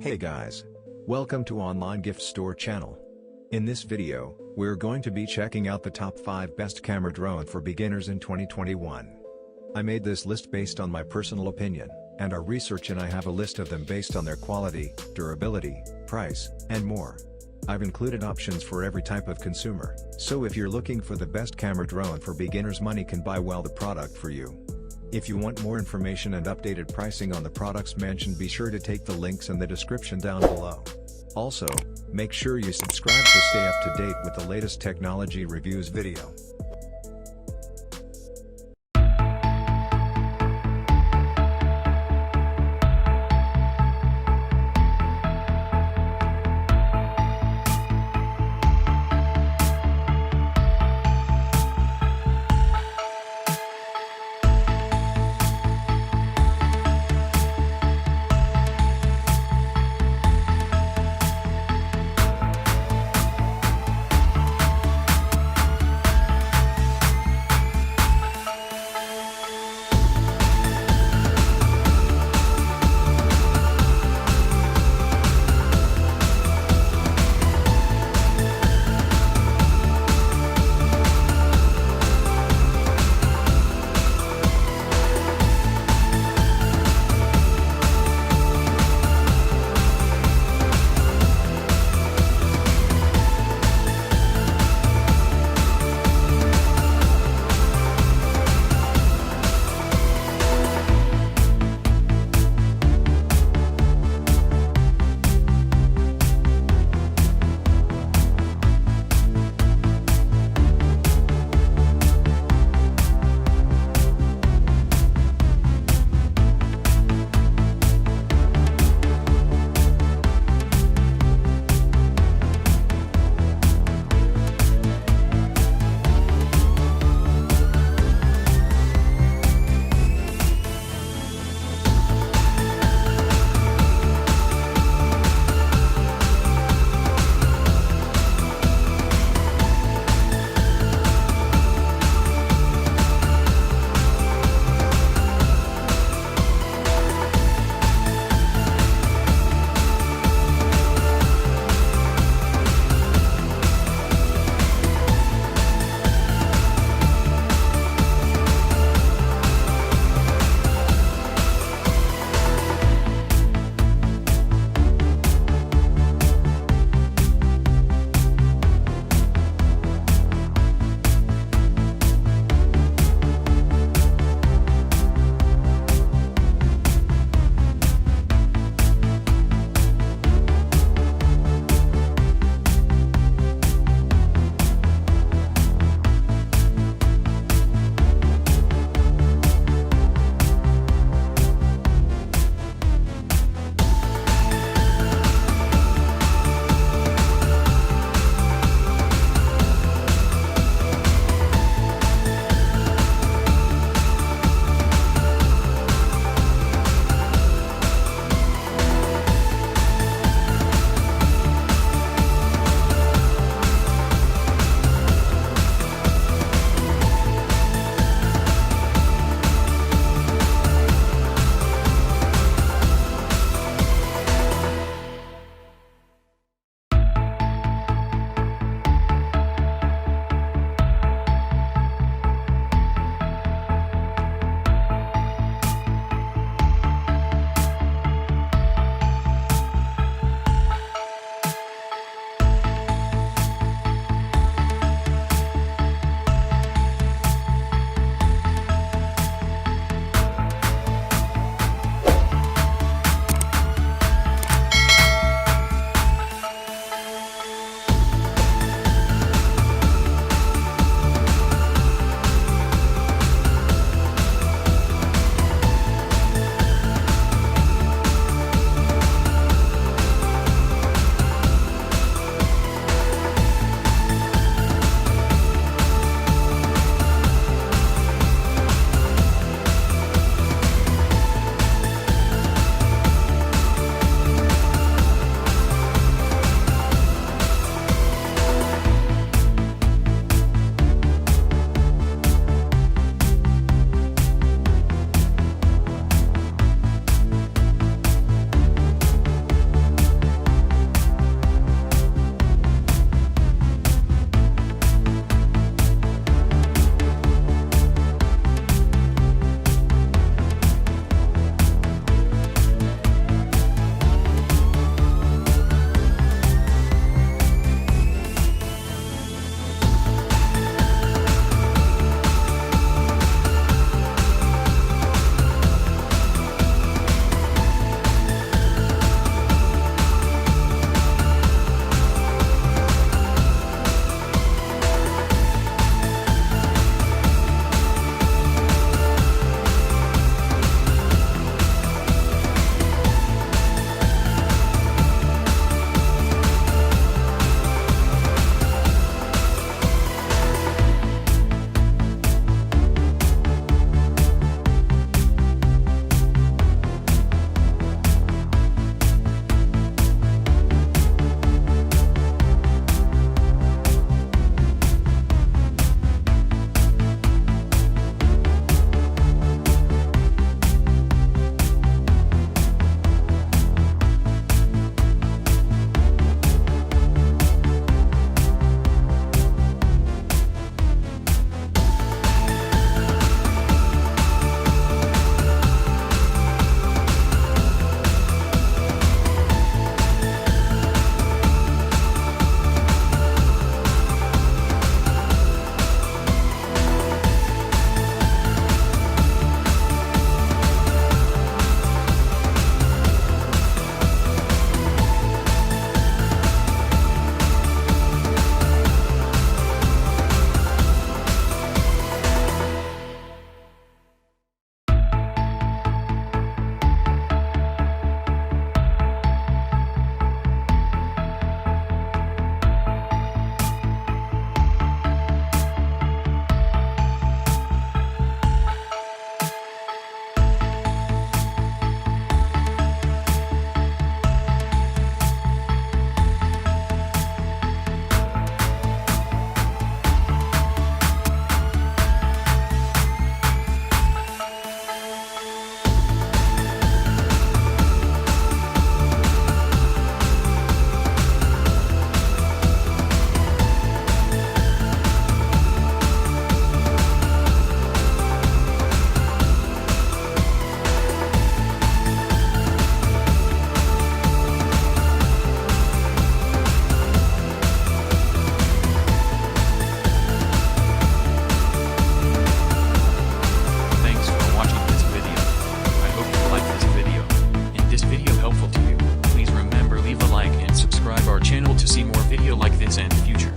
Hey guys! Welcome to Online Gift Store channel. In this video, we're going to be checking out the top 5 best camera drone for beginners in 2021. I made this list based on my personal opinion, and our research, and I have a list of them based on their quality, durability, price, and more. I've included options for every type of consumer, so if you're looking for the best camera drone for beginners, money can buy well the product for you. If you want more information and updated pricing on the products mentioned, be sure to take the links in the description down below. Also, make sure you subscribe to stay up to date with the latest technology reviews video. see more video like this and future